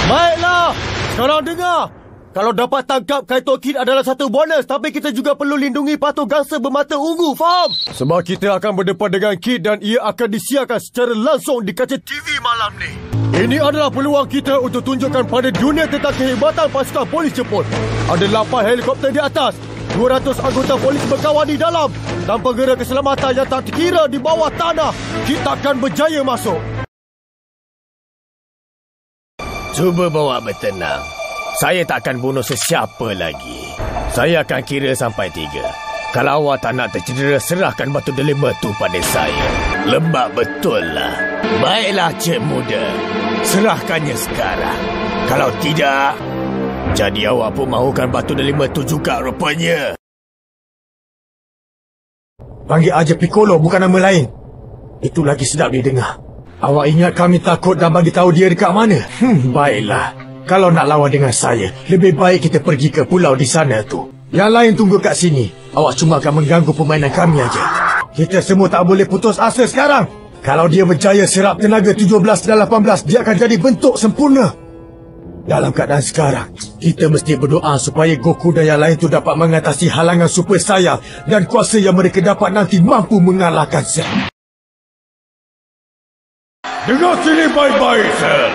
Baiklah, sekarang dengar. Kalau dapat tangkap Kaito Kid adalah satu bonus, tapi kita juga perlu lindungi patung gangster bermata ungu, faham? Sebab kita akan berdepan dengan Kid dan ia akan disiarkan secara langsung di kaca TV malam ni. Ini adalah peluang kita untuk tunjukkan pada dunia tentang kehebatan pasukan polis Jepun. Ada 8 helikopter di atas, 200 anggota polis berkawan di dalam. Tanpa gerak keselamatan yang tak terkira di bawah tanah, kita akan berjaya masuk. Cuba bawa bertenang. Saya tak akan bunuh sesiapa lagi. Saya akan kira sampai 3. Kalau awak tak nak tercedera, serahkan batu delima tu pada saya. Lembab betul lah. Baiklah, cik muda. Serahkannya sekarang. Kalau tidak, jadi awak pun mahukan batu delima tu juga rupanya. Panggil aja Piccolo, bukan nama lain. Itu lagi sedap didengar. Awak ingat kami takut dan bagi tahu dia dekat mana? Baiklah. Kalau nak lawan dengan saya, lebih baik kita pergi ke pulau di sana tu. Yang lain tunggu kat sini. Awak cuma akan mengganggu permainan kami aja. Kita semua tak boleh putus asa sekarang. Kalau dia berjaya serap tenaga 17 dan 18, dia akan jadi bentuk sempurna. Dalam keadaan sekarang, kita mesti berdoa supaya Goku dan yang lain tu dapat mengatasi halangan Super Saiyan dan kuasa yang mereka dapat nanti mampu mengalahkan Cell. Dengar sini baik-baik, Cell.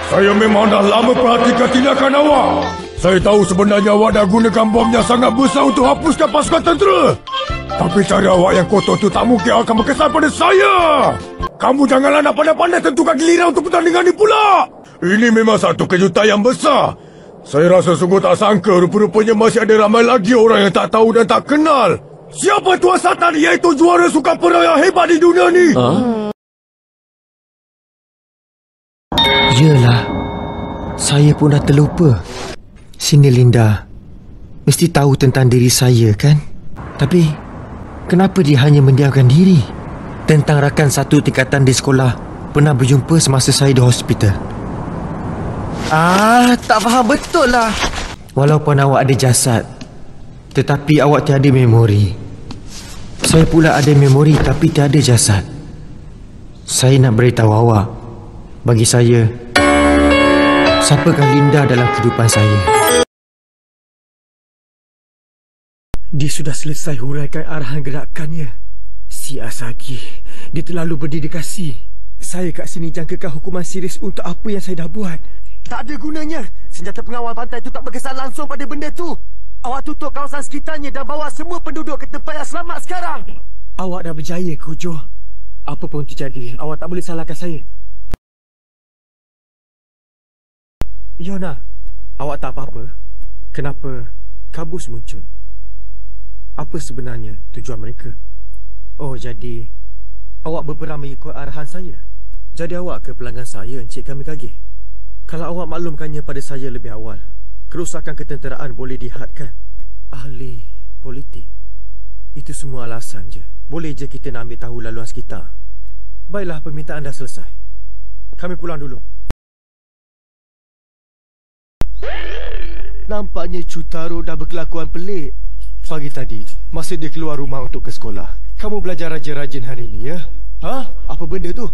Saya memang dah lama perhatikan tindakan awak. Saya tahu sebenarnya awak dah gunakan bom yang sangat besar untuk hapuskan pasukan tentera. Tapi cara awak yang kotor tu tak mungkin akan berkesan pada saya. Kamu janganlah nak pandai-pandai tentukan giliran untuk pertandingan ni pula. Ini memang satu kejutan yang besar. Saya rasa sungguh tak sangka rupa-rupanya masih ada ramai lagi orang yang tak tahu dan tak kenal. Siapa Tuan Satan iaitu juara sukan perang yang hebat di dunia ni? Yalah, saya pun dah terlupa. Sini Linda, mesti tahu tentang diri saya kan? Tapi, kenapa dia hanya mendiamkan diri? Tentang rakan satu tingkatan di sekolah pernah berjumpa semasa saya di hospital. Tak faham betul lah. Walaupun awak ada jasad, tetapi awak tiada memori. Saya pula ada memori tapi tiada jasad. Saya nak beritahu awak, bagi saya, siapakah Linda dalam kehidupan saya? Dia sudah selesai huraikan arahan gerakannya. Si Asagi, dia terlalu berdedikasi. Saya kat sini jangkakan hukuman serius untuk apa yang saya dah buat. Tak ada gunanya. Senjata pengawal pantai itu tak berkesan langsung pada benda tu. Awak tutup kawasan sekitarnya dan bawa semua penduduk ke tempat yang selamat sekarang. Awak dah berjaya, Kojo. Apa pun terjadi, awak tak boleh salahkan saya. Yona, awak tak apa-apa. Kenapa kabus muncul? Apa sebenarnya tujuan mereka? Oh, jadi awak berperang mengikut arahan saya. Jadi awak ke pelanggan saya, Encik Kamikage? Kalau awak maklumkannya pada saya lebih awal, kerosakan ketenteraan boleh dihadkan. Ahli politik, itu semua alasan je. Boleh je kita nak ambil tahu laluan sekitar. Baiklah, permintaan dah selesai. Kami pulang dulu. Nampaknya Chutaro dah berkelakuan pelik. Pagi tadi, masa dia keluar rumah untuk ke sekolah, kamu belajar rajin-rajin hari ini, ya? Apa benda tu?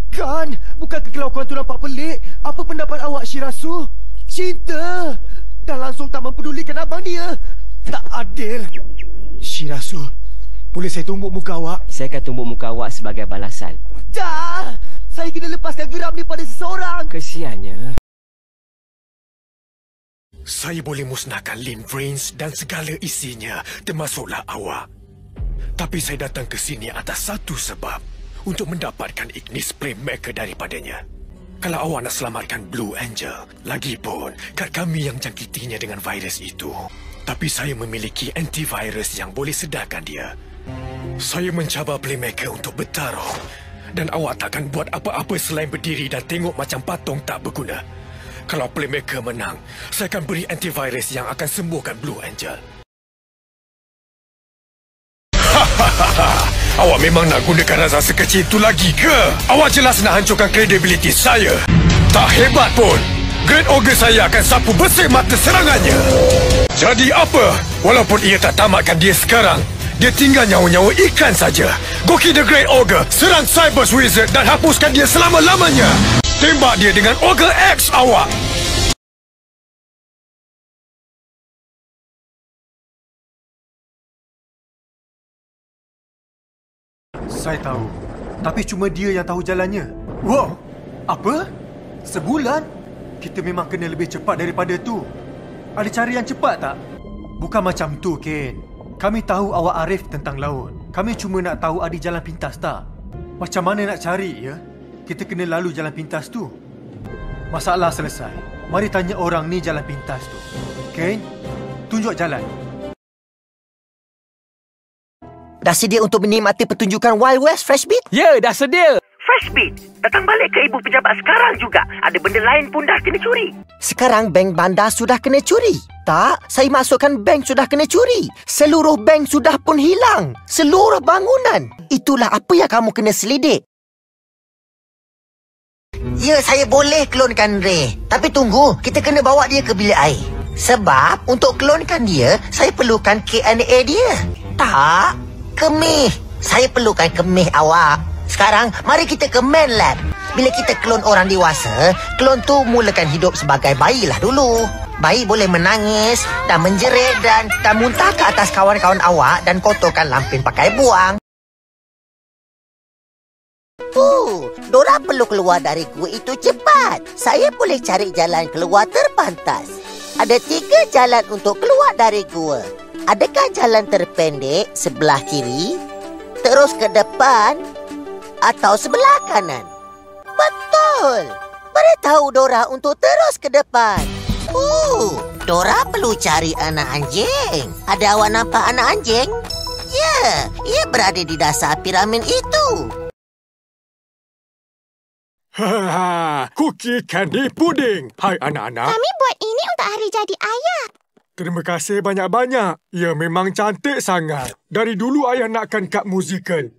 Kan, bukan kelakuan tu nampak pelik. Apa pendapat awak, Shirasu? Cinta! Dan langsung tak mempedulikan abang dia. Tak adil. Shirasu, boleh saya tumbuk muka awak? Saya akan tumbuk muka awak sebagai balasan. Dah! Saya kena lepaskan geram ni pada seseorang. Kesiannya. Saya boleh musnahkan Lin Prince dan segala isinya, termasuklah awak. Tapi saya datang ke sini atas satu sebab, untuk mendapatkan Ignis Playmaker daripadanya. Kalau awak nak selamatkan Blue Angel, lagipun kad kami yang jangkitinya dengan virus itu. Tapi saya memiliki antivirus yang boleh sedarkan dia. Saya mencabar Playmaker untuk bertaruh, dan awak takkan buat apa-apa selain berdiri dan tengok macam patung tak berguna. Kalau Playmaker menang, saya akan beri antivirus yang akan sembuhkan Blue Angel. Awak memang nak gunakan rasa sekecil itu lagi ke? Awak jelas nak hancurkan kredibiliti saya. Tak hebat pun. Great Ogre saya akan sapu bersih mata serangannya. Jadi apa? Walaupun ia tak tamatkan dia sekarang, dia tinggal nyawa-nyawa ikan saja. Goki the Great Ogre, serang Cyber Wizard dan hapuskan dia selama-lamanya. Tembak dia dengan Ogre X awak. Saya tahu. Tapi cuma dia yang tahu jalannya. Wow! Apa? Sebulan? Kita memang kena lebih cepat daripada tu. Ada cara yang cepat tak? Bukan macam tu, Ken. Kami tahu awak arif tentang laut. Kami cuma nak tahu ada jalan pintas tak? Macam mana nak cari, ya? Kita kena lalu jalan pintas tu. Masalah selesai. Mari tanya orang ni jalan pintas tu. Ken, tunjuk jalan. Dah sedia untuk menikmati pertunjukan Wild West Fresh Beat? Ya, dah sedia. Fresh Beat, datang balik ke ibu pejabat sekarang juga. Ada benda lain pun dah kena curi. Sekarang bank bandar sudah kena curi. Tak, saya masukkan bank sudah kena curi. Seluruh bank sudah pun hilang. Seluruh bangunan. Itulah apa yang kamu kena selidik. Ya, saya boleh klonkan Ray. Tapi tunggu, kita kena bawa dia ke bilik air. Sebab untuk klonkan dia, saya perlukan KNA dia. Tak, kemih. Saya perlukan kemih awak. Sekarang, mari kita ke main lab. Bila kita klon orang dewasa, klon tu mulakan hidup sebagai bayi lah dulu. Bayi boleh menangis dan menjerit dan muntah ke atas kawan-kawan awak dan kotorkan lampin pakai buang. Dora perlu keluar dari gua itu cepat. Saya boleh cari jalan keluar terpantas. Ada 3 jalan untuk keluar dari gua. Adakah jalan terpendek sebelah kiri, terus ke depan, atau sebelah kanan? Betul. Beritahu Dora untuk terus ke depan. Dora perlu cari anak anjing. Ada awak nampak anak anjing? Ya, ia berada di dasar piramid itu. Cookie candy pudding. Hai anak-anak. Kami buat ini untuk hari jadi ayah. Terima kasih banyak-banyak. Ya, memang cantik sangat. Dari dulu ayah nakkan kad musikal.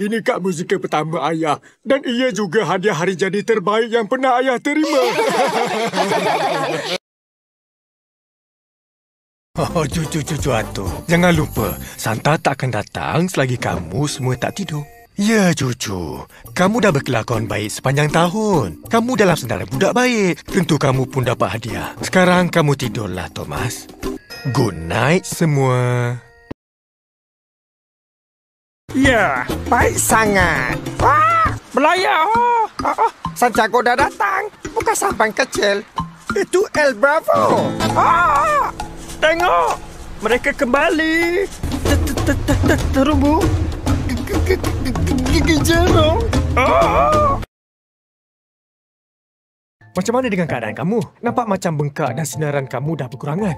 Ini kad musikal pertama ayah. Dan ia juga hadiah hari jadi terbaik yang pernah ayah terima. Cucu-cucu Atuk. Jangan lupa, Santa tak akan datang selagi kamu semua tak tidur. Ya, cucu. Kamu dah berkelakuan baik sepanjang tahun. Kamu dalam senarai budak baik. Tentu kamu pun dapat hadiah. Sekarang kamu tidurlah, Thomas. Good night semua. Ya, baik sangat. Wah, belayar. Santiago dah datang. Bukan sampan kecil. Itu El Bravo. Tengok. Mereka kembali. Terumbu. Gigi jerung. Macam mana dengan keadaan kamu? Nampak macam bengkak dan sinaran kamu dah berkurangan.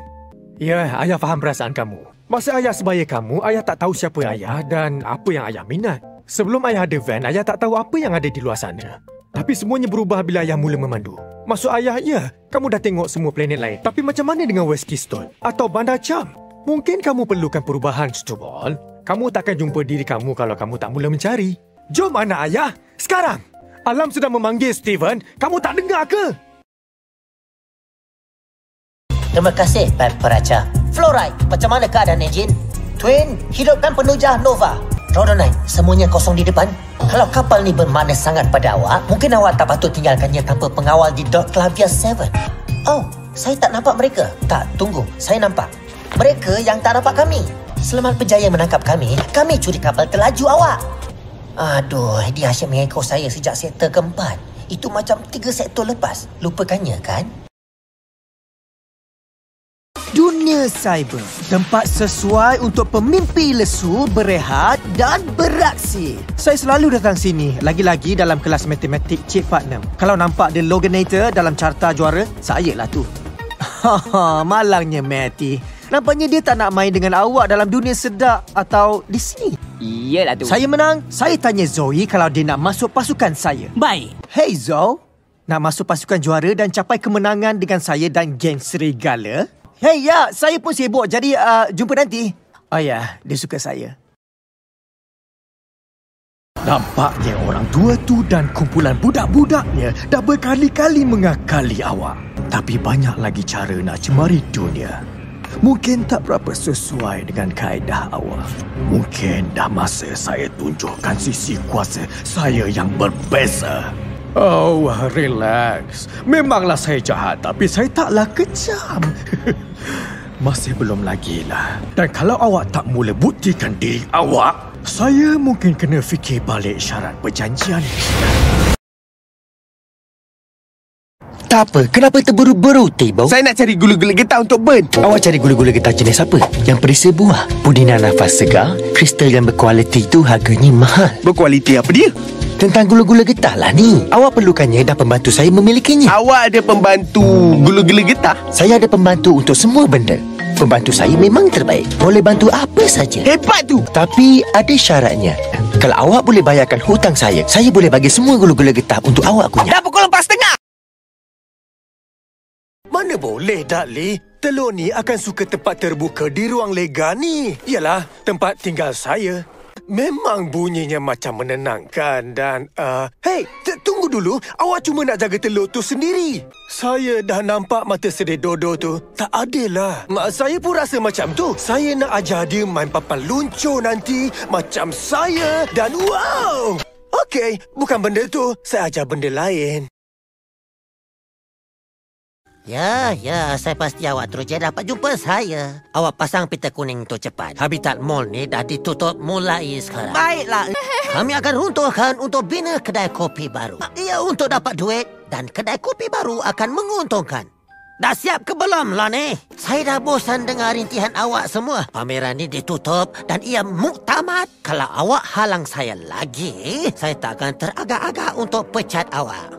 Ya, ayah faham perasaan kamu. Masa ayah sebaya kamu, ayah tak tahu siapa ayah dan apa yang ayah minat. Sebelum ayah ada van, ayah tak tahu apa yang ada di luar sana. Tapi semuanya berubah bila ayah mula memandu. Maksud ayah, ya, kamu dah tengok semua planet lain. Tapi macam mana dengan West Keystone? Atau Bandar Cham? Mungkin kamu perlukan perubahan, Stubble. Kamu takkan jumpa diri kamu kalau kamu tak mula mencari. Jom anak ayah, sekarang. Alam sedang memanggil Steven. Kamu tak dengar ke? Terima kasih, Pak Peraca. Fluoride, macam mana keadaan enjin? Twin, hidupkan penujah Nova. Rhodonite, semuanya kosong di depan. Kalau kapal ni bermakna sangat pada awak, mungkin awak tak patut tinggalkannya tanpa pengawal di Dot Clavia 7. Oh, saya tak nampak mereka. Tak, tunggu. Saya nampak. Mereka yang tak nampak kami. Selamat berjaya menangkap kami. Kami curi kapal terlaju awak. Aduh, dia asyik mengekor saya sejak sektor keempat. Itu macam 3 sektor lepas. Lupakannya, kan? Dunia cyber, tempat sesuai untuk pemimpi lesu berehat dan beraksi. Saya selalu datang sini, lagi-lagi dalam kelas matematik Cik Putnam. Kalau nampak The Loganator dalam carta juara, saya lah tu. Malangnya Matty. Nampaknya dia tak nak main dengan awak dalam dunia sedak atau di sini. Iyalah tu. Saya menang. Saya tanya Zoe kalau dia nak masuk pasukan saya. Baik. Hey Zoe, nak masuk pasukan juara dan capai kemenangan dengan saya dan geng Serigala? Hey ya, saya pun sibuk. Jadi jumpa nanti. Oh ya, dia suka saya. Nampaknya orang tua tu dan kumpulan budak-budaknya dah berkali-kali mengakali awak. Tapi banyak lagi cara nak cemari dunia. Mungkin tak berapa sesuai dengan kaedah awak. Mungkin dah masa saya tunjukkan sisi kuasa saya yang berbeza. Oh, relax. Memanglah saya jahat, tapi saya taklah kejam. Masih belum lagi lah. Dan kalau awak tak mula buktikan diri awak, saya mungkin kena fikir balik syarat perjanjian. Tak apa, kenapa terburu-buru, Tibo? Saya nak cari gula-gula getah untuk burn. Awak cari gula-gula getah jenis apa? Yang perisa buah, pudina nafas segar, kristal yang berkualiti itu harganya mahal. Berkualiti apa dia? Tentang gula-gula getah lah ni. Awak perlukannya dan pembantu saya memilikinya. Awak ada pembantu gula-gula getah? Saya ada pembantu untuk semua benda. Pembantu saya memang terbaik. Boleh bantu apa saja. Hebat tu. Tapi ada syaratnya. Kalau awak boleh bayarkan hutang saya boleh bagi semua gula-gula getah untuk awak kunyah. Dah pukul 4:30. Mana boleh, Dudley? Telur ni akan suka tempat terbuka di ruang lega ni. Yalah, tempat tinggal saya. Memang bunyinya macam menenangkan dan... Hei, tunggu dulu. Awak cuma nak jaga telur tu sendiri. Saya dah nampak mata sedih Dodo tu. Tak adalah. Mak saya pun rasa macam tu. Saya nak ajar dia main papan luncur nanti. Macam saya. Dan wow! Okey, bukan benda tu. Saya ajar benda lain. Ya, saya pasti awak terus je dapat jumpa saya. Awak pasang pita kuning tu cepat. Habitat Mall ni dah ditutup mulai sekarang. Baiklah. Kami akan runtuhkan untuk bina kedai kopi baru. Ia untuk dapat duit dan kedai kopi baru akan menguntungkan. Dah siap ke belum, Lani? Saya dah bosan dengar rintihan awak semua. Pameran ni ditutup dan ia muktamad. Kalau awak halang saya lagi, saya tak akan teragak-agak untuk pecat awak.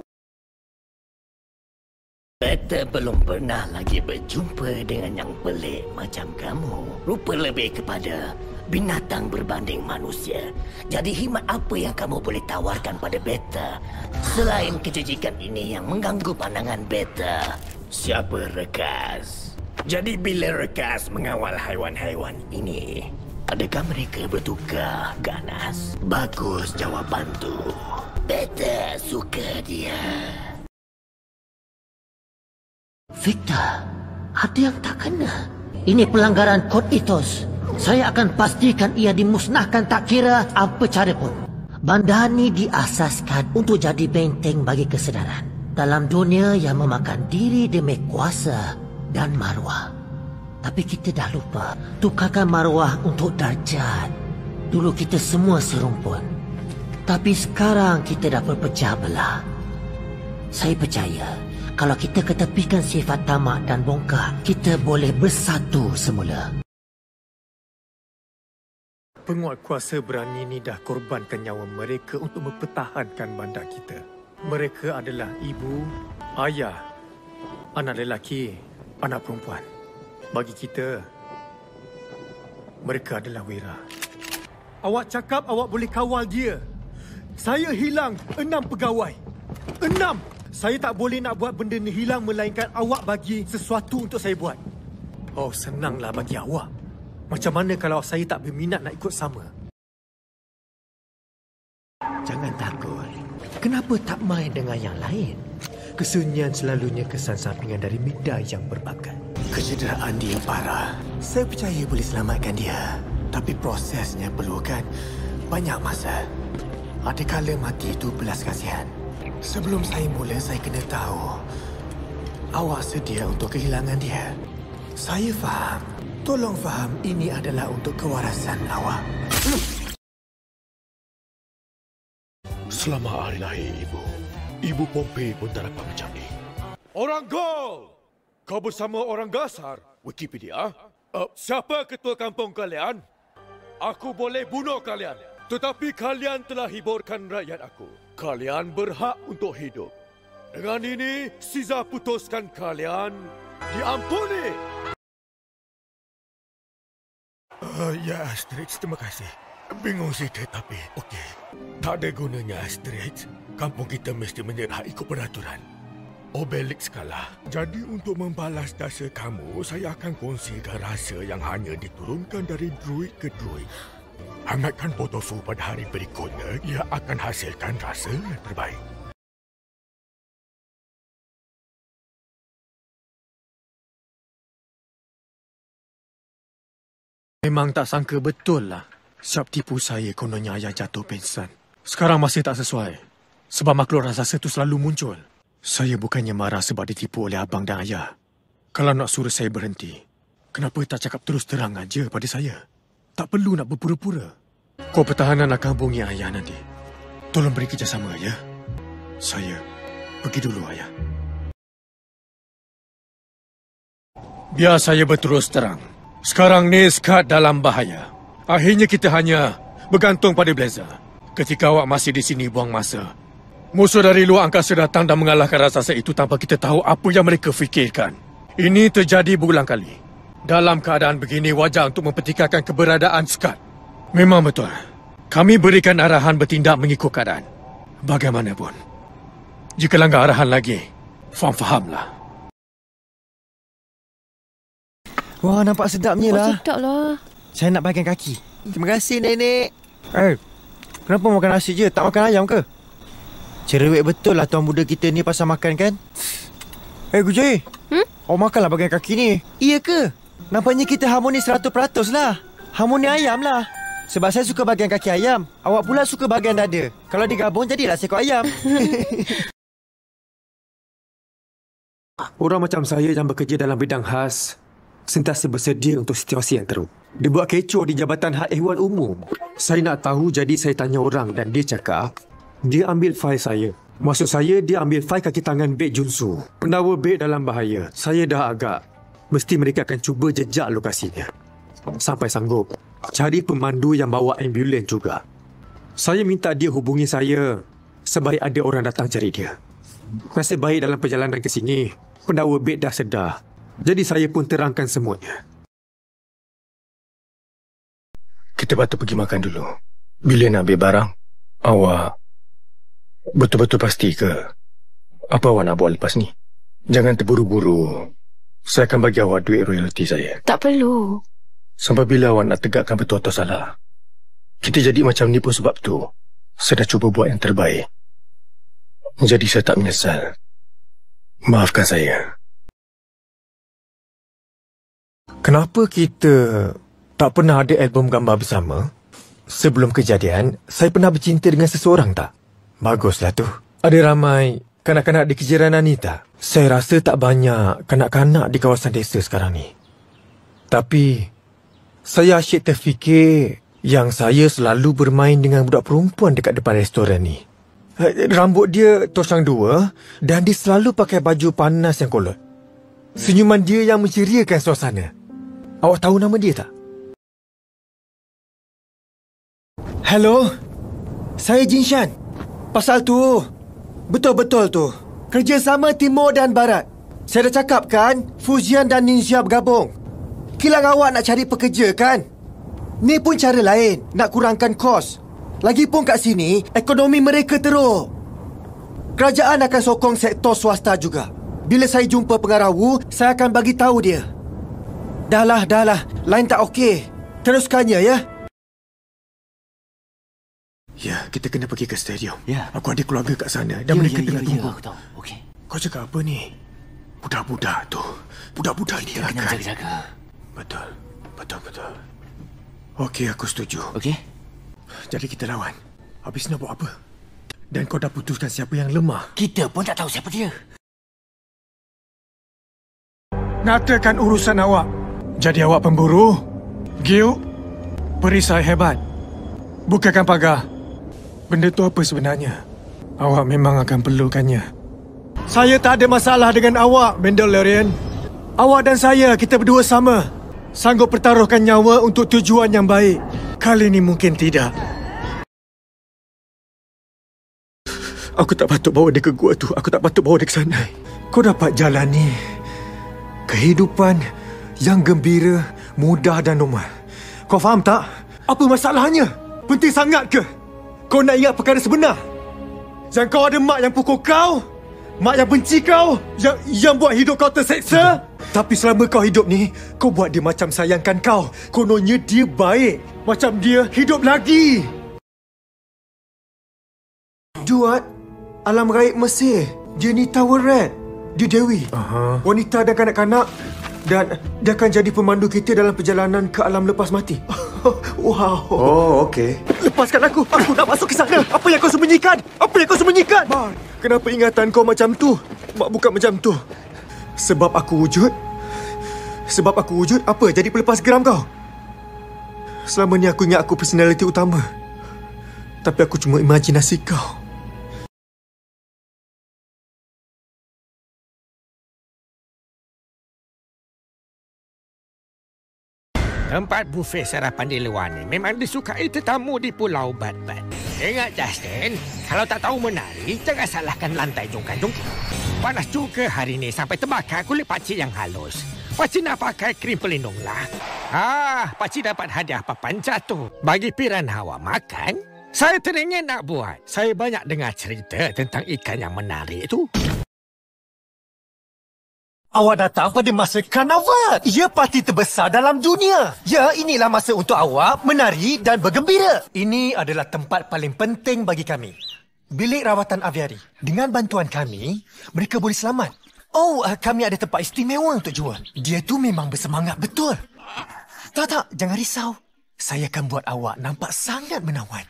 Beta belum pernah lagi berjumpa dengan yang pelik macam kamu. Rupa lebih kepada binatang berbanding manusia. Jadi khidmat apa yang kamu boleh tawarkan pada Beta selain kejijikan ini yang mengganggu pandangan Beta? Siapa Rekas? Jadi bila Rekas mengawal haiwan-haiwan ini, adakah mereka bertukar ganas? Bagus jawapan tu. Beta suka dia. Victor, ada yang tak kena. Ini pelanggaran kod etos. Saya akan pastikan ia dimusnahkan tak kira apa cara pun. Bandar ni diasaskan untuk jadi benteng bagi kesedaran dalam dunia yang memakan diri demi kuasa dan maruah. Tapi kita dah lupa tukarkan maruah untuk darjat. Dulu kita semua serumpun, tapi sekarang kita dah berpecah belah. Saya percaya kalau kita ketepikan sifat tamak dan bongkar, kita boleh bersatu semula. Penguat kuasa berani ni dah korbankan nyawa mereka untuk mempertahankan bandar kita. Mereka adalah ibu, ayah, anak lelaki, anak perempuan. Bagi kita, mereka adalah wira. Awak cakap awak boleh kawal dia. Saya hilang 6 pegawai. 6! Saya tak boleh nak buat benda ni hilang melainkan awak bagi sesuatu untuk saya buat. Oh, senanglah bagi awak. Macam mana kalau saya tak berminat nak ikut sama? Jangan takut. Kenapa tak main dengan yang lain? Kesunyian selalunya kesan sampingan dari midai yang berbakat. Kecederaan dia parah. Saya percaya boleh selamatkan dia. Tapi prosesnya perlukan banyak masa. Ada kala mati itu belas kasihan. Sebelum saya mula, saya kena tahu awak sedia untuk kehilangan dia. Saya faham. Tolong faham ini adalah untuk kewarasan awak. Selamat hari lahir, Ibu. Ibu Pompey pun tak dapat macam ni. Orang Gol! Kau bersama orang Gasar? Wikipedia? Siapa ketua kampung kalian? Aku boleh bunuh kalian. Tetapi kalian telah hiburkan rakyat aku. Kalian berhak untuk hidup. Dengan ini, Caesar putuskan kalian diampuni. Ya, Asterix, terima kasih. Bingung sikit tapi okey. Tak ada gunanya, Asterix. Kampung kita mesti menyerah ikut peraturan. Obelix kalah. Jadi untuk membalas jasa kamu, saya akan kongsikan rahsia yang hanya diturunkan dari druid ke druid. Hangatkan potofu pada hari berikutnya, ia akan hasilkan rasa yang terbaik. Memang tak sangka betul lah. Siap tipu saya kononnya ayah jatuh pingsan. Sekarang masih tak sesuai. Sebab makhluk raksasa itu selalu muncul. Saya bukannya marah sebab ditipu oleh abang dan ayah. Kalau nak suruh saya berhenti, kenapa tak cakap terus terang aja pada saya? Tak perlu nak berpura-pura. Kau pertahanan akan hubungi ayah nanti. Tolong beri kerjasama, ya? Saya pergi dulu, ayah. Biar saya berterus terang. Sekarang ni Scott dalam bahaya. Akhirnya kita hanya bergantung pada Blazer. Ketika awak masih di sini buang masa, musuh dari luar angkasa datang dan mengalahkan raksasa itu tanpa kita tahu apa yang mereka fikirkan. Ini terjadi berulang kali. Dalam keadaan begini wajar untuk mempertikaikan keberadaan Scott. Memang betul. Kami berikan arahan bertindak mengikut keadaan. Bagaimanapun, jika langgar arahan lagi, fahamlah. Wah, nampak sedapnya lah. Sedap lah. Saya nak bahagian kaki. Terima kasih, Nenek. Kenapa makan nasi je? Tak makan ayam ke? Cerewet betul lah tuan muda kita ni pasal makan kan? Gujai. Awak makanlah bahagian kaki ni. Iya ke? Nampaknya kita harmoni 100% lah. Harmoni ayam lah. Sebab saya suka bahagian kaki ayam. Awak pula suka bahagian dada. Kalau digabung jadilah seekor ayam. Orang macam saya yang bekerja dalam bidang khas sentiasa bersedia untuk situasi yang teruk. Dia buat kecoh di Jabatan Hak Ehwal Umum. Saya nak tahu, jadi saya tanya orang dan dia cakap dia ambil fail saya. Maksud saya, dia ambil fail kaki tangan Baek Junsu. Pendakwa Baek dalam bahaya. Saya dah agak mesti mereka akan cuba jejak lokasinya. Sampai sanggup cari pemandu yang bawa ambulans juga. Saya minta dia hubungi saya sebaik ada orang datang cari dia. Nasib baik dalam perjalanan ke sini, pendakwa Baek dah sedar. Jadi saya pun terangkan semuanya. Kita patut pergi makan dulu. Bila nak ambil barang, awak betul-betul pasti ke apa awak nak buat lepas ni? Jangan terburu-buru. Saya akan bagi awak duit royalty saya. Tak perlu. Sampai bila awak nak tegakkan betul atau salah? Kita jadi macam ni pun sebab tu. Saya dah cuba buat yang terbaik. Jadi saya tak menyesal. Maafkan saya. Kenapa kita tak pernah ada album gambar bersama? Sebelum kejadian, saya pernah bercinta dengan seseorang tak? Baguslah tu. Ada ramai kanak-kanak di kejiran Anita. Saya rasa tak banyak kanak-kanak di kawasan desa sekarang ni. Tapi saya asyik terfikir yang saya selalu bermain dengan budak perempuan dekat depan restoran ni. Rambut dia tosang dua dan dia selalu pakai baju panas yang kolot. Senyuman dia yang menceriakan suasana. Awak tahu nama dia tak? Hello? Saya Jinshan. Pasal tu. Betul-betul tu. Kerjasama Timur dan Barat. Saya dah cakap kan, Fujian dan Ninja bergabung. Kilang awak nak cari pekerja kan? Ni pun cara lain, nak kurangkan kos. Lagipun kat sini, ekonomi mereka teruk. Kerajaan akan sokong sektor swasta juga. Bila saya jumpa pengarah Wu, saya akan bagi tahu dia. Dahlah. Lain tak okey. Teruskannya, ya? Ya, kita kena pergi ke stadium. Ya. Aku ada keluarga kat sana dan mereka tengah tunggu. Aku tahu. Okey. Kau cakap apa ni? Budak-budak tu. Budak-budak ni kita kena akan... jaga-jaga. Betul. Okey, aku setuju. Okey. Jadi kita lawan. Habis nak buat apa? Dan kau dah putuskan siapa yang lemah. Kita pun tak tahu siapa dia. Nyatakan urusan awak. Jadi awak pemburu, giuk, perisai hebat. Bukakan pagar. Benda tu apa sebenarnya? Awak memang akan perlukannya. Saya tak ada masalah dengan awak, Mandalorian. Awak dan saya, kita berdua sama. Sanggup pertaruhkan nyawa untuk tujuan yang baik. Kali ini mungkin tidak. Aku tak patut bawa dia ke gua tu. Aku tak patut bawa dia ke sana. Kau dapat jalani kehidupan yang gembira, mudah dan normal. Kau faham tak? Apa masalahnya? Penting sangat ke? Kau nak ingat perkara sebenar? Yang kau ada mak yang pukul kau? Mak yang benci kau? Yang buat hidup kau terseksa? Tapi selama kau hidup ni, kau buat dia macam sayangkan kau. Kononnya dia baik. Macam dia hidup lagi. Duat, alam gaib Mesir. Dia ni Tower Red. Dia Dewi. Wanita dan kanak-kanak. Dan dia akan jadi pemandu kita dalam perjalanan ke alam lepas mati. Wow. Oh, okey. Lepaskan aku. Aku nak masuk ke sana. Apa yang kau sembunyikan? Apa yang kau sembunyikan? Mak, kenapa ingatan kau macam tu? Mak bukan macam tu. Sebab aku wujud? Sebab aku wujud, apa jadi pelepas geram kau? Selama ni aku ingat aku personality utama. Tapi aku cuma imajinasi kau. Tempat bufet sarapan di luar ni memang disukai tetamu di Pulau Bat-Bat. Ingat Justin, kalau tak tahu menari, jangan salahkan lantai jongkang-jongkang. Panas juga hari ni sampai terbakar kulit pakcik yang halus. Pakcik nak pakai krim pelindung lah. Pakcik dapat hadiah papan jatuh. Bagi piranha awak makan, saya teringin nak buat. Saya banyak dengar cerita tentang ikan yang menarik tu. Awak datang pada masa karnaval. Ia parti terbesar dalam dunia. Ya, inilah masa untuk awak menari dan bergembira. Ini adalah tempat paling penting bagi kami. Bilik rawatan aviari. Dengan bantuan kami, mereka boleh selamat. Kami ada tempat istimewa untuk jual. Dia tu memang bersemangat betul. Tak, jangan risau. Saya akan buat awak nampak sangat menawan.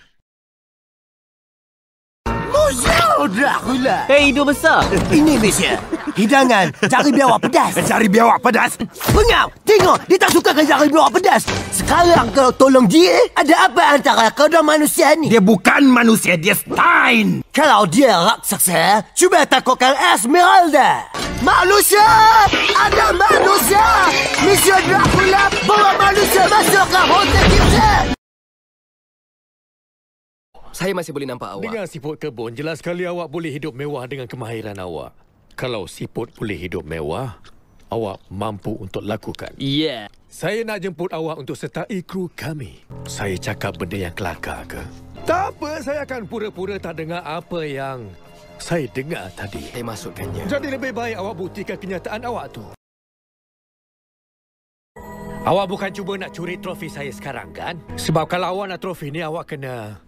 Bonjour, Dracula. Hei, hidung besar. Ini, Monsieur. Hidangan jari biawak pedas. Jari biawak pedas? Pengau, tengok. Dia tak sukakan jari biawak pedas. Sekarang kau tolong dia. Ada apa antara kau dan manusia ni? Dia bukan manusia, dia Stein. Kalau dia raksasa, cuba takutkan Esmeralda. Manusia! Ada manusia! Monsieur Dracula bawa manusia masuk ke hotel kita. Saya masih boleh nampak awak. Dengan siput kebun, jelas sekali awak boleh hidup mewah dengan kemahiran awak. Kalau siput boleh hidup mewah, awak mampu untuk lakukan. Ya. Yeah. Saya nak jemput awak untuk sertai kru kami. Saya cakap benda yang kelakar ke? Tak apa, saya akan pura-pura tak dengar apa yang saya dengar tadi. Saya masukkannya. Jadi lebih baik awak buktikan kenyataan awak tu. Awak bukan cuba nak curi trofi saya sekarang, kan? Sebab kalau awak nak trofi ni, awak kena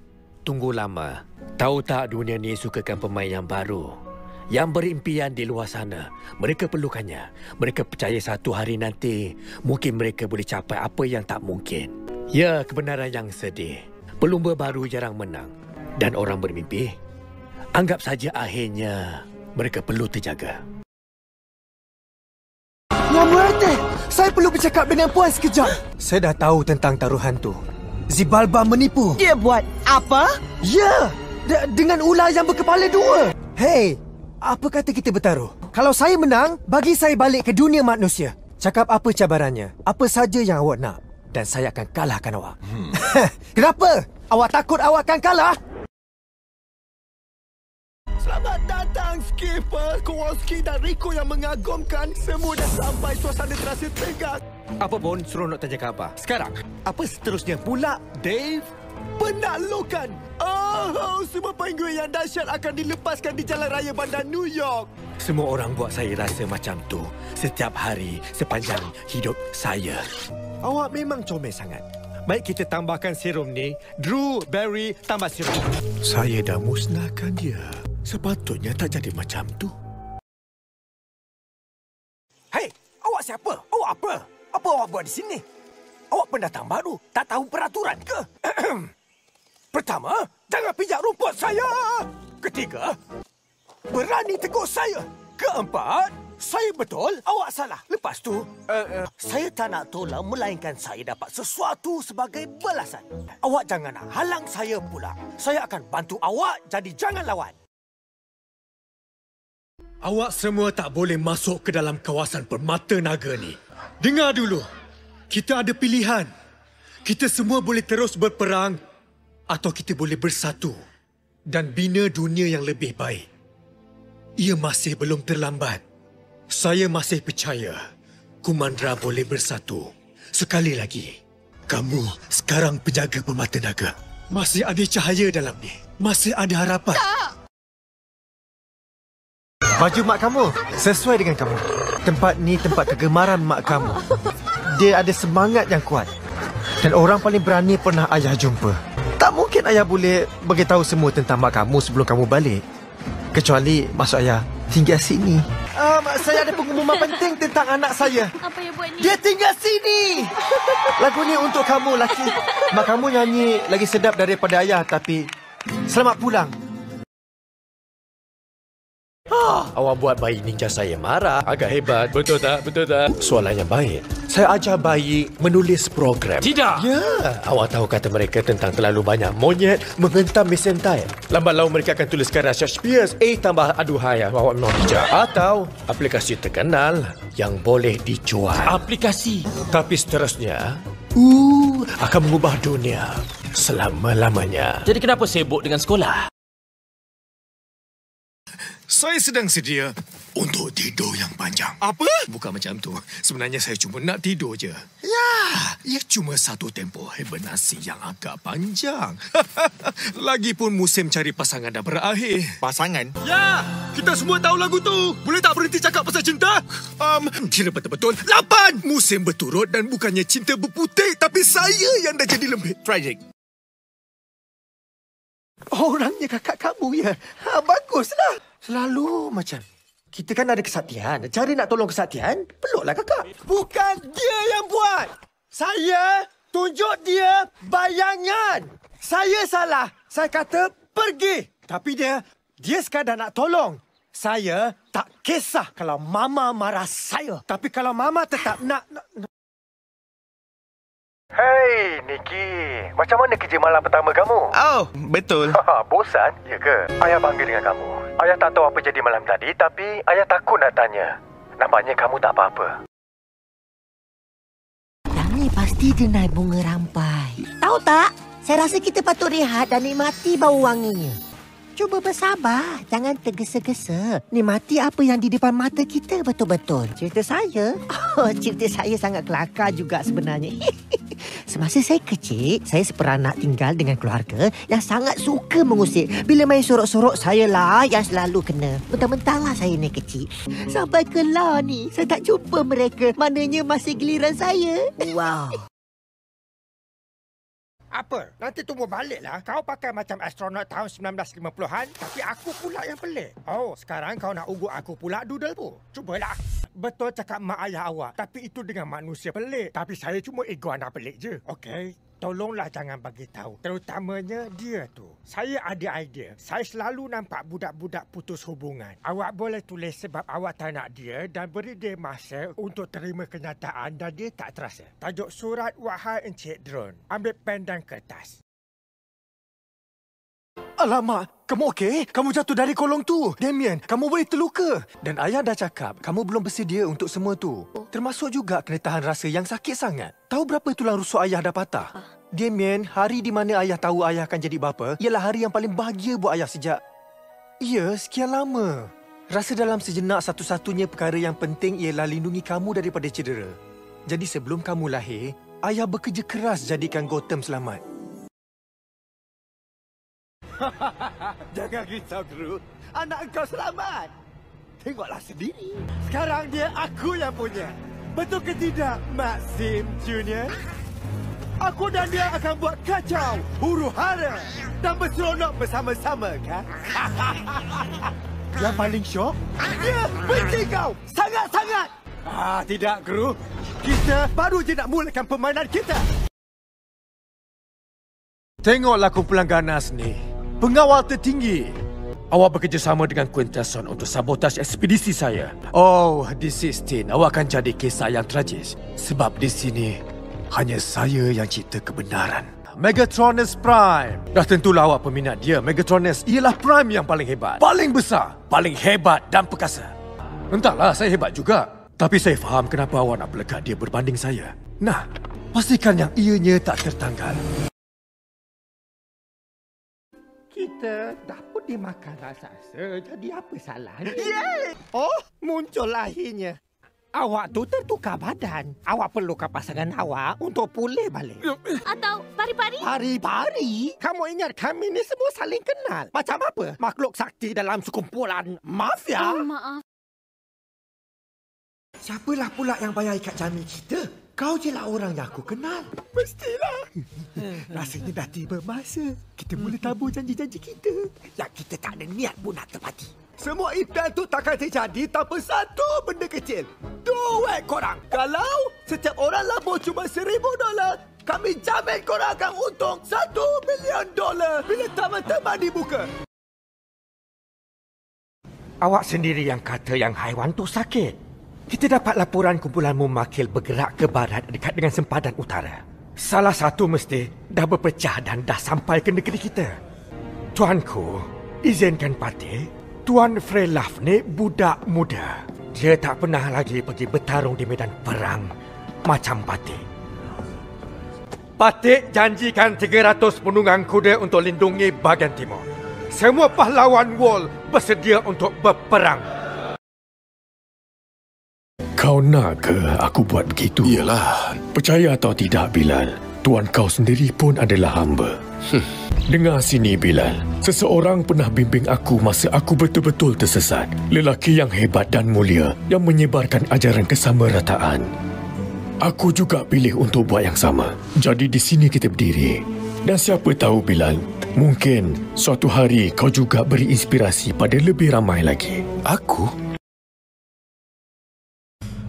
tunggu lama. Tahu tak dunia ni sukakan pemain yang baru, yang berimpian di luar sana. Mereka perlukannya. Mereka percaya satu hari nanti mungkin mereka boleh capai apa yang tak mungkin. Ya, kebenaran yang sedih. Pelumba baru jarang menang. Dan orang bermimpi, anggap saja akhirnya mereka perlu terjaga. La Muerte! Saya perlu bercakap dengan Puan sekejap. Saya dah tahu tentang taruhan tu. Zibalba menipu. Dia buat apa? Ya! Dengan ular yang berkepala dua. Hei, apa kata kita bertaruh? Kalau saya menang, bagi saya balik ke dunia manusia. Cakap apa cabarannya, apa saja yang awak nak. Dan saya akan kalahkan awak. Kenapa? Awak takut awak akan kalah? Selamat datang, Skipper, Kowalski dan Rico yang mengagumkan. Semua dah sampai, suasana terasa tegang. Apa pun, seronok tanya khabar. Sekarang, apa seterusnya pula, Dave? Penaklukan! Semua penguin yang dahsyat akan dilepaskan di jalan raya bandar New York. Semua orang buat saya rasa macam tu setiap hari sepanjang hidup saya. Awak memang comel sangat. Baik kita tambahkan serum ni. Drew Barry tambah serum. Saya dah musnahkan dia. Sepatutnya tak jadi macam tu. Hei, awak siapa? Awak apa? Apa awak buat di sini? Awak pendatang baru, tak tahu peraturan ke? Pertama, jangan pijak rumput saya. Ketiga, berani tegur saya. Keempat, saya betul, awak salah. Lepas tu, saya tak nak tolong melainkan saya dapat sesuatu sebagai balasan. Awak jangan nak halang saya pula. Saya akan bantu awak, jadi jangan lawan. Awak semua tak boleh masuk ke dalam kawasan Permata Naga ni. Dengar dulu. Kita ada pilihan. Kita semua boleh terus berperang atau kita boleh bersatu dan bina dunia yang lebih baik. Ia masih belum terlambat. Saya masih percaya Kumandra boleh bersatu. Sekali lagi, kamu sekarang penjaga Permata Naga. Masih ada cahaya dalam ni. Masih ada harapan. Tak! Baju mak kamu sesuai dengan kamu. Tempat ni tempat kegemaran mak kamu. Dia ada semangat yang kuat. Dan orang paling berani pernah ayah jumpa. Tak mungkin ayah boleh beritahu semua tentang mak kamu sebelum kamu balik. Kecuali maksud ayah, tinggal sini. Saya ada pengumuman penting tentang anak saya. Apa yang buat ni? Dia tinggal sini. Lagu ni untuk kamu, laki. Mak kamu nyanyi lagi sedap daripada ayah, tapi selamat pulang. Awak buat bayi ninja saya marah. Agak hebat, betul tak? Betul tak? Soalan yang baik. Saya ajar bayi menulis program. Tidak. Ya, awak tahu kata mereka tentang terlalu banyak monyet menghentam mesin tair. Lambat laun mereka akan tuliskan Russia Spears. Tambah aduhai, awak memang bijak. Atau aplikasi terkenal yang boleh dijual. Aplikasi. Tapi seterusnya, akan mengubah dunia selama-lamanya. Jadi kenapa sibuk dengan sekolah? Saya sedang sedia untuk tidur yang panjang. Apa? Bukan macam tu. Sebenarnya saya cuma nak tidur je. Ya, ia cuma satu tempoh hibernasi yang agak panjang. Lagipun musim cari pasangan dah berakhir. Pasangan? Ya, kita semua tahu lagu tu. Boleh tak berhenti cakap pasal cinta? Kira betul-betul 8 musim berturut dan bukannya cinta berputik, tapi saya yang dah jadi lembik. Tragic. Orangnya kakak kamu ya. Baguslah. Selalu macam. Kita kan ada kesaktian. Cara nak tolong kesaktian, peluklah kakak. Bukan dia yang buat. Saya tunjuk dia bayangan. Saya salah. Saya kata pergi. Tapi dia sekadar nak tolong. Saya tak kisah kalau mama marah saya. Tapi kalau mama tetap nak... Hei, Niki. Macam mana kerja malam pertama kamu? Oh, betul. Bosan? Ya ke? Ayah bangga dengan kamu. Ayah tak tahu apa jadi malam tadi, tapi ayah takut nak tanya. Nampaknya kamu tak apa-apa. Yang ni pasti dia naik bunga rampai. Tahu tak? Saya rasa kita patut rehat dan nikmati bau wanginya. Cuba bersabar. Jangan tergesa-gesa. Nikmati apa yang di depan mata kita betul-betul. Cerita saya? Cerita saya sangat kelakar juga sebenarnya. Semasa saya kecil, saya seperanak tinggal dengan keluarga yang sangat suka mengusik. Bila main sorok-sorok, saya lah yang selalu kena. Mentang-mentanglah saya ni kecil. Sampai kelar ni, saya tak jumpa mereka. Maknanya masih giliran saya. Wow. Apa? Nanti tunggu baliklah. Kau pakai macam astronot tahun 1950-an, tapi aku pula yang pelik. Oh, sekarang kau nak ugut aku pula doodle pun. Cubalah. Betul cakap mak ayah awak, tapi itu dengan manusia pelik. Tapi saya cuma iguana pelik je. Okey? Tolonglah jangan bagi tahu. Terutamanya dia tu. Saya ada idea. Saya selalu nampak budak-budak putus hubungan. Awak boleh tulis sebab awak tak nak dia dan beri dia masa untuk terima kenyataan dan dia tak terasa. Tajuk surat, wahai Encik Drone. Ambil pen dan kertas. Alamak, kamu okey? Kamu jatuh dari kolong tu. Damien, kamu boleh terluka. Dan ayah dah cakap, kamu belum bersedia untuk semua tu. Termasuk juga kena tahan rasa yang sakit sangat. Tahu berapa tulang rusuk ayah dah patah? Damien, hari di mana ayah tahu ayah akan jadi bapa, ialah hari yang paling bahagia buat ayah sejak... Ya, sekian lama. Rasa dalam sejenak satu-satunya perkara yang penting ialah lindungi kamu daripada cedera. Jadi sebelum kamu lahir, ayah bekerja keras jadikan Gotham selamat. Jangan risau, Groot. Anak engkau selamat. Tengoklah sendiri. Sekarang dia aku yang punya. Betul ke tidak, Maxim Junior? Aku dan dia akan buat kacau, huru-hara dan berseronok bersama-sama, kan? Yang paling syok? Dia benci kau. Sangat-sangat. Tidak, Groot. Kita baru je nak mulakan permainan kita. Tengoklah kumpulan ganas ni. Pengawal tertinggi. Awak bekerjasama dengan Quintesson untuk sabotaj ekspedisi saya. Oh, di Sistine, awak akan jadi kisah yang tragis. Sebab di sini, hanya saya yang cipta kebenaran. Megatronus Prime. Dah tentulah awak peminat dia. Megatronus ialah Prime yang paling hebat. Paling besar, paling hebat dan perkasa. Entahlah, saya hebat juga. Tapi saya faham kenapa awak nak pelekat dia berbanding saya. Nah, pastikan yang ianya tak tertanggal. Kita dah pun dimakan raksasa. Jadi apa salahnya? Yeay! Oh, muncul akhirnya. Awak tu tertukar badan. Awak perlukan pasangan awak untuk pulih balik. Atau pari-pari? Pari-pari? Kamu ingat kami ni semua saling kenal? Macam apa? Makhluk sakti dalam sekumpulan mafia? Oh, maaf. Siapalah pula yang bayar ikat jamin kita? Kau je lah orang yang aku kenal. Mestilah. Rasanya dah tiba masa kita mula tabur janji-janji kita. Yang kita tak ada niat pun nak tepati. Semua impian tu takkan terjadi tanpa satu benda kecil. Duit korang. Kalau setiap orang labur cuma $1,000, kami jamin korang akan untung $1 million bila taman-taman dibuka. Awak sendiri yang kata yang haiwan tu sakit. Kita dapat laporan kumpulan mumakil bergerak ke barat dekat dengan sempadan utara. Salah satu mesti dah berpecah dan dah sampai ke negeri kita. Tuanku, izinkan Patih. Tuan Freylaf ni budak muda. Dia tak pernah lagi pergi bertarung di medan perang macam Patih. Patih janjikan 300 penunggang kuda untuk lindungi bahagian timur. Semua pahlawan Wall bersedia untuk berperang. Kau nak ke aku buat begitu? Iyalah. Percaya atau tidak, Bilal, tuan kau sendiri pun adalah hamba. Dengar sini, Bilal. Seseorang pernah bimbing aku masa aku betul-betul tersesat. Lelaki yang hebat dan mulia yang menyebarkan ajaran kesamarataan. Aku juga pilih untuk buat yang sama. Jadi di sini kita berdiri. Dan siapa tahu, Bilal, mungkin suatu hari kau juga beri inspirasi pada lebih ramai lagi. Aku?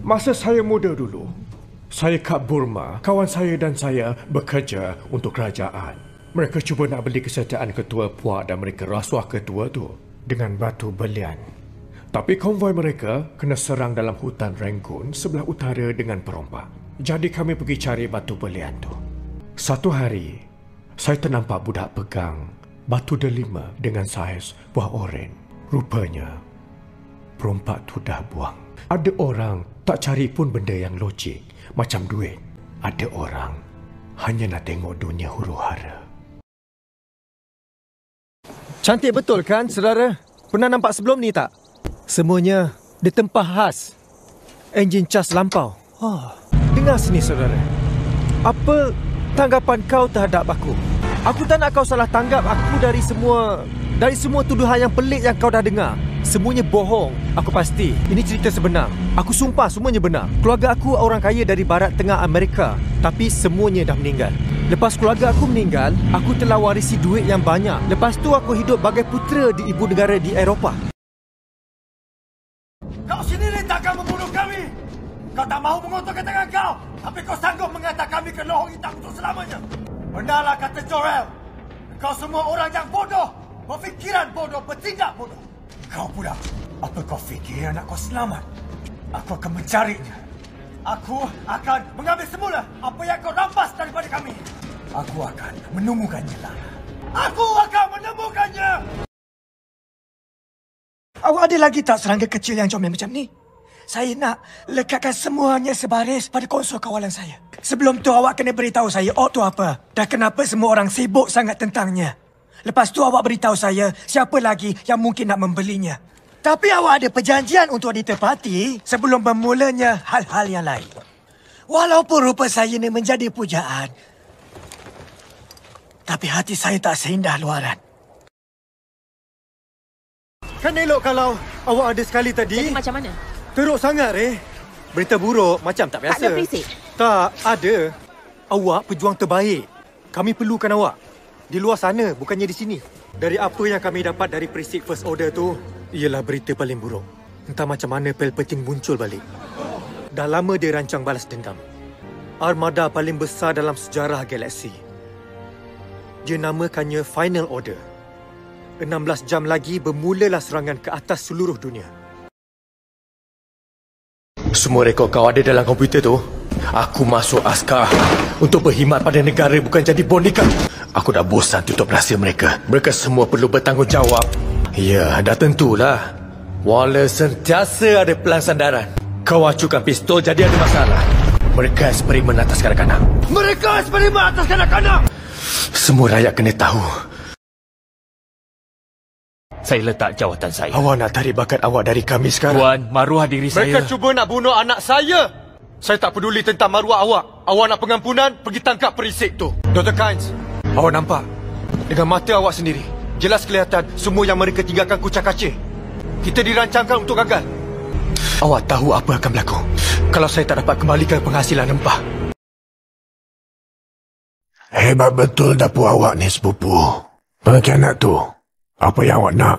Masa saya muda dulu, saya kat Burma, kawan saya dan saya bekerja untuk kerajaan. Mereka cuba nak beli kesetiaan ketua puak dan mereka rasuah ketua tu dengan batu belian. Tapi konvoi mereka kena serang dalam hutan Rangoon sebelah utara dengan perompak. Jadi kami pergi cari batu belian tu. Satu hari, saya ternampak budak pegang batu delima dengan saiz buah oren. Rupanya, perompak tu dah buang. Ada orang tak cari pun benda yang logik macam duit. Ada orang hanya nak tengok dunia huru-hara. Cantik betul kan, saudara? Pernah nampak sebelum ni tak? Semuanya ditempah khas. Enjin cas lampau. Dengar sini, saudara. Apa tanggapan kau terhadap aku? Aku tak nak kau salah tanggap aku dari semua tuduhan yang pelik yang kau dah dengar. Semuanya bohong, aku pasti. Ini cerita sebenar. Aku sumpah semuanya benar. Keluarga aku orang kaya dari barat tengah Amerika, tapi semuanya dah meninggal. Lepas keluarga aku meninggal, aku telah warisi duit yang banyak. Lepas tu aku hidup bagai putera di ibu negara di Eropah. Kau sendiri takkan membunuh kami. Kau tak mahu mengotorkan tangan kau, tapi kau sanggup menghantar kami ke lohong hitam untuk selamanya. Benarlah kata Jor-El. Kau semua orang yang bodoh, berfikiran bodoh, bertindak bodoh. Kau pula, apa kau fikir anak kau selamat? Aku akan mencarinya. Aku akan mengambil semula apa yang kau rampas daripada kami. Aku akan menemukannya lah. Aku akan menemukannya! Awak ada lagi tak serangga kecil yang comel macam ni? Saya nak lekatkan semuanya sebaris pada konsol kawalan saya. Sebelum tu awak kena beritahu saya tu apa dan kenapa semua orang sibuk sangat tentangnya. Lepas tu awak beritahu saya siapa lagi yang mungkin nak membelinya. Tapi awak ada perjanjian untuk ditepati sebelum bermulanya hal-hal yang lain. Walaupun rupa saya ini menjadi pujaan, tapi hati saya tak seindah luaran. Kan elok kalau awak ada sekali tadi. Jadi macam mana? Teruk sangat, Berita buruk macam tak biasa. Tak ada perisik? Tak, ada. Awak pejuang terbaik. Kami perlukan awak. Di luar sana, bukannya di sini. Dari apa yang kami dapat dari perisik First Order tu, ialah berita paling buruk. Entah macam mana Palpatine muncul balik. Dah lama dia rancang balas dendam. Armada paling besar dalam sejarah galaksi. Dia namakannya Final Order. 16 jam lagi bermulalah serangan ke atas seluruh dunia. Semua rekod kau ada dalam komputer tu. Aku masuk askar untuk berkhidmat pada negara, bukan jadi boneka. Aku dah bosan tutup rahsia mereka. Mereka semua perlu bertanggungjawab. Ya, dah tentulah. Wallace sentiasa ada pelan sandaran. Kau acukan pistol jadi ada masalah. Mereka eksperimen atas kanak-kanak. Mereka eksperimen atas kanak-kanak! Semua rakyat kena tahu. Saya letak jawatan saya. Awak nak tarik bakat awak dari kami sekarang? Tuan, maruah diri saya. Mereka cuba nak bunuh anak saya. Saya tak peduli tentang maruah awak. Awak nak pengampunan, pergi tangkap perisik tu. Dr. Kynes, awak nampak? Dengan mata awak sendiri. Jelas kelihatan semua yang mereka tinggalkan kucak-kacir. Kita dirancangkan untuk gagal. Awak tahu apa akan berlaku kalau saya tak dapat kembalikan penghasilan rempah. Hebat betul dapur awak ni, sepupu. Pengkhianat tu, apa yang awak nak?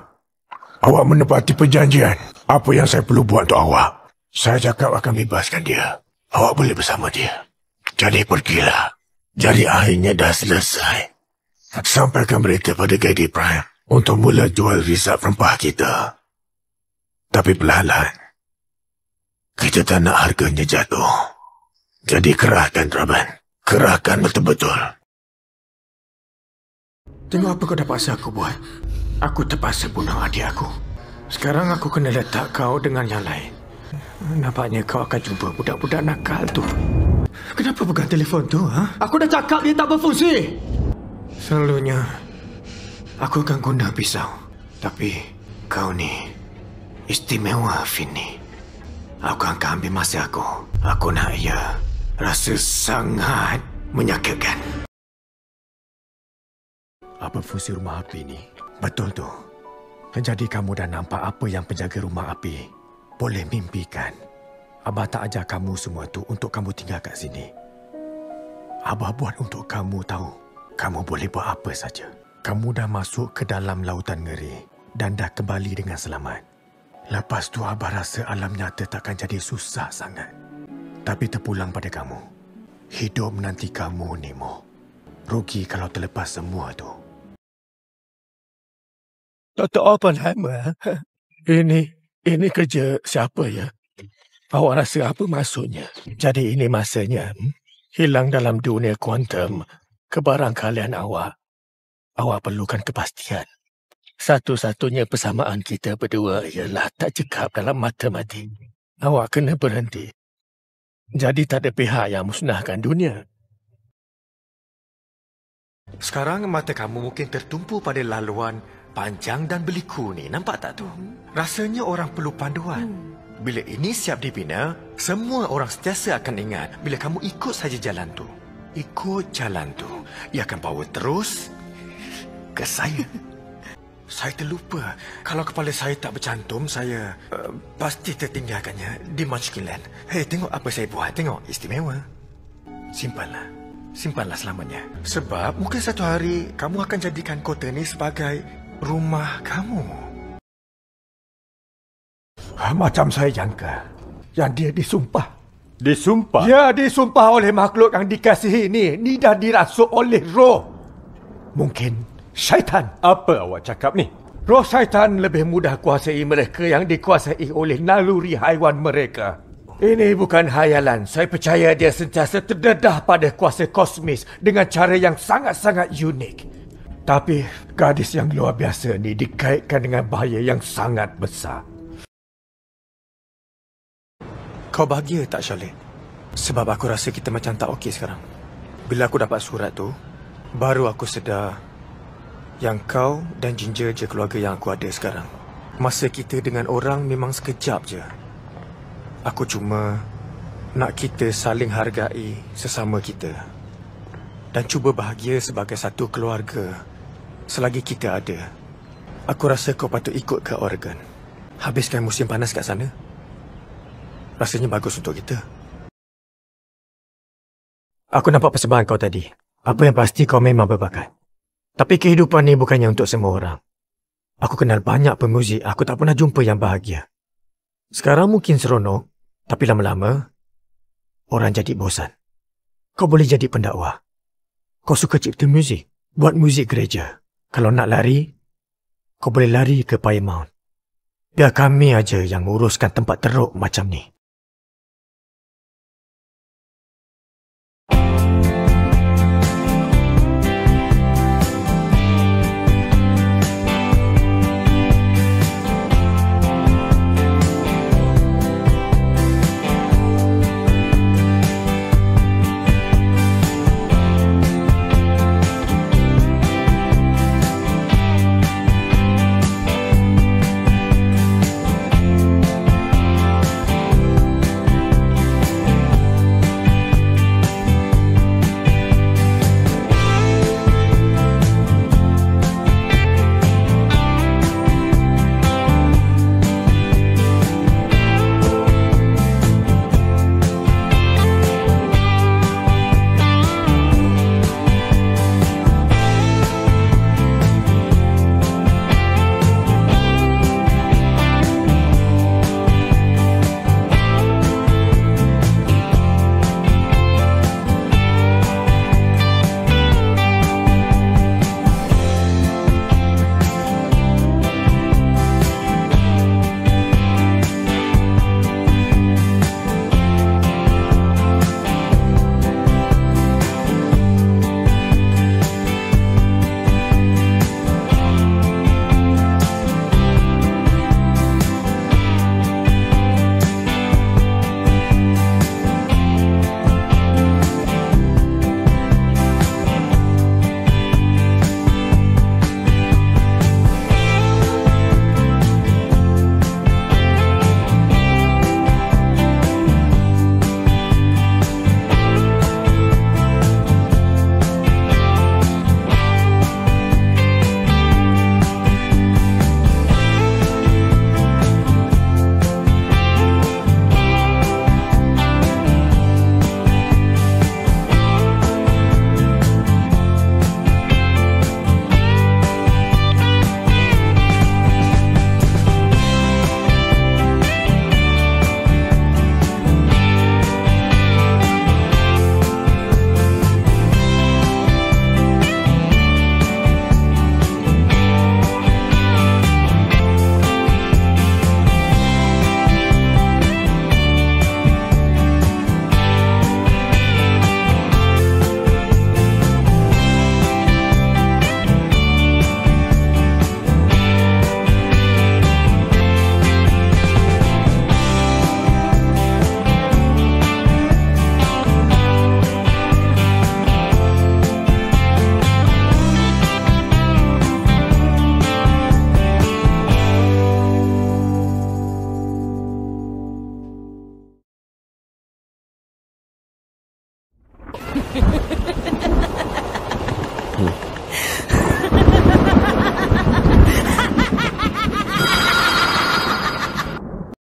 Awak menepati perjanjian. Apa yang saya perlu buat untuk awak? Saya cakap akan bebaskan dia. Awak boleh bersama dia. Jadi pergilah. Jadi akhirnya dah selesai. Sampaikan berita pada Guardian Prime untuk mula jual risap rempah kita. Tapi perlahan, kita tak nak harganya jatuh. Jadi kerahkan, Raban. Kerahkan betul-betul. Tengok apa kau dah paksa aku buat. Aku terpaksa bunuh adik aku. Sekarang aku kena letak kau dengan yang lain. Nampaknya kau akan jumpa budak-budak nakal tu. Kenapa pegang telefon tu, ha? Aku dah cakap dia tak berfungsi. Selalunya, aku akan guna pisau. Tapi, kau ni istimewa, Finny. Aku akan ambil masa aku. Aku nak ia rasa sangat menyakitkan. Apa fungsi rumah api ni? Betul tu. Jadi kamu dah nampak apa yang penjaga rumah api boleh mimpikan. Abah tak ajar kamu semua tu untuk kamu tinggal kat sini. Abah buat untuk kamu tahu, kamu boleh buat apa saja. Kamu dah masuk ke dalam lautan ngeri dan dah kembali dengan selamat. Lepas tu Abah rasa alam nyata takkan jadi susah sangat. Tapi terpulang pada kamu. Hidup menanti kamu, Nemo. Rugi kalau terlepas semua tu. Dr. Oppenheimer, ini kerja siapa ya? Awak rasa apa maksudnya? Jadi ini masanya hilang dalam dunia kuantum kebarangkalian awak. Awak perlukan kepastian. Satu-satunya persamaan kita berdua ialah tak cekap dalam matematik. Awak kena berhenti. Jadi tak ada pihak yang musnahkan dunia. Sekarang mata kamu mungkin tertumpu pada laluan panjang dan berliku ni. Nampak tak tu? Rasanya orang perlu panduan. Bila ini siap dibina, semua orang sentiasa akan ingat bila kamu ikut saja jalan tu. Ikut jalan tu. Ia akan bawa terus ke saya. Saya terlupa. Kalau kepala saya tak bercantum, saya pasti tertinggalkannya di Munchkinland. Hei, tengok apa saya buat. Tengok, istimewa. Simpanlah. Simpanlah selamanya. Sebab mungkin satu hari kamu akan jadikan kota ni sebagai rumah kamu. Macam saya jangka. Yang dia disumpah. Disumpah? Ya, disumpah oleh makhluk yang dikasihi ni. Ni dah dirasuk oleh roh. Mungkin syaitan. Apa awak cakap ni? Roh syaitan lebih mudah kuasai mereka yang dikuasai oleh naluri haiwan mereka. Ini bukan hayalan. Saya percaya dia sentiasa terdedah pada kuasa kosmis dengan cara yang sangat-sangat unik. Tapi gadis yang luar biasa ni dikaitkan dengan bahaya yang sangat besar. Kau bahagia tak, Charlotte? Sebab aku rasa kita macam tak okey sekarang. Bila aku dapat surat tu, baru aku sedar yang kau dan Ginger je keluarga yang aku ada sekarang. Masa kita dengan orang memang sekejap je. Aku cuma nak kita saling hargai sesama kita. Dan cuba bahagia sebagai satu keluarga selagi kita ada. Aku rasa kau patut ikut ke Oregon. Habiskan musim panas kat sana. Rasanya bagus untuk kita. Aku nampak persembahan kau tadi. Apa yang pasti kau memang berbakat. Tapi kehidupan ni bukannya untuk semua orang. Aku kenal banyak pemuzik, aku tak pernah jumpa yang bahagia. Sekarang mungkin seronok, tapi lama-lama, orang jadi bosan. Kau boleh jadi pendakwa. Kau suka cipta muzik, buat muzik gereja. Kalau nak lari, kau boleh lari ke Paramount. Biar kami aja yang uruskan tempat teruk macam ni. Hmm.